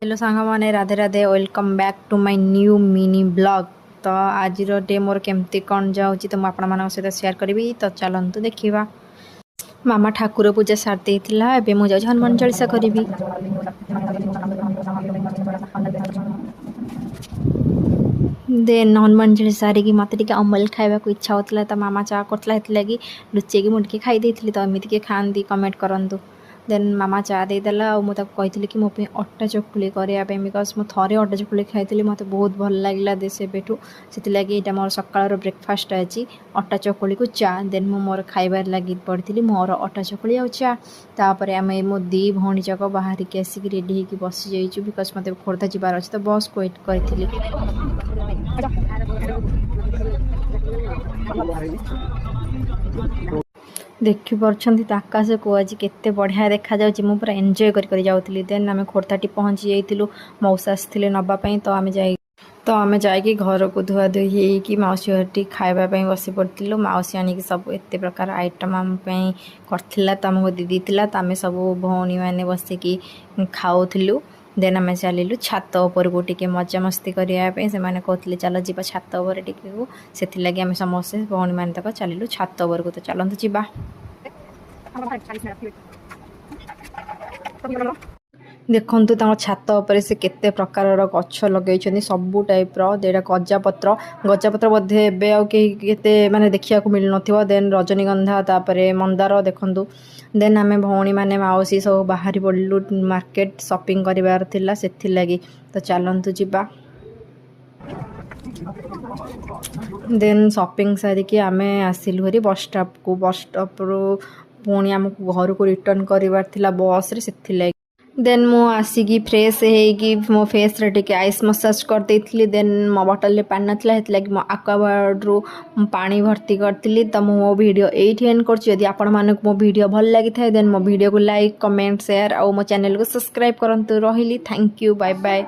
Hello सांग मैंने Radhe Radhe welcome back to my new mini blog. तो आज डे मोर केमती कौन जाऊँगी तो मुझे सहित शेयर करी। तो चलतु देखा मामा ठाकुर पूजा सारी एवं मुझे हनुमान चालीसा करी। देन हनुमान चालीसा सारिकी मत अमल खावा इच्छा होता तो मामा चाह करता लुचेक मुझे खाई तो एमती खाती कमेंट करूँ। देन मामा चा देदेला मुझे कही कि मोप अटा चकुली करने बिकज मुझे थे अटा चकुली खाई मत बहुत भल लगे दे से ये मोर सकाल ब्रेकफास्ट अच्छी अटा चकुली को चा। देन मोर खाइबार लगी पड़ी मोर अटा चकुली आ चा। तापर आम मो दी भौणी जाक बाहर की आसिक रेडी होगी बसी जाइए बिकज मत खोर्धा जबार अच्छे तो बस को वेट करी। देखिपी आकाश को आज केते बढ़िया देखा जाउछि मु पूरा एंजॉय कर जाउथली। देन आम खोर्धाटी पहुँची जाइलु मौसा आसते नापी तो आम जाकि घर को धुआ धुई होगी मौसी घरटी खावाई बसी पड़ू। मौसी आनिक सब एत प्रकार आइटम आम करथिला तो आमको दीदी तो आम सब भौणी मैंने बसिकी खाऊलु। देन आम चलू छात उपर को टिके मजा मस्ती करने से कहते चल जी छात उपर टिके से लगे आम समस्ते भौणी मैंने तक चलू छात उपर को। तो चलतु जीवा देखु छात उपर से केते प्रकार गछ लगे सबू टाइप रेटा गजापत्र बोधे एते माने देखा मिल न। देन रजनीगंधा तापर मंदार देखु। देन आम भौणी मैंने मौसी सब बाहरी पड़ू मार्केट शॉपिंग करार से लगी। तो चलतु जीवा देन शॉपिंग सारिकी आम आसिलु हरी बस स्टॉप को। बस स्टॉप रू पुणी आमको घर को रिटर्न करार बस रे से। देन मु आसिकी फ्रेश होगी मो फेस रे टिके आइस मसाज कर देइथली। देन मो बोतल पानी नथला हेतलागी मो एक्वागार्ड रू पानी भर्ती करती। तो मो वीडियो एठी एंड करछि। यदि आपण मानक मो वीडियो भल लागि थाए देन मो वीडियो को लाइक कमेंट शेयर और मो चैनल को सब्सक्राइब करंतु। रहिली थैंक यू बाय बाय।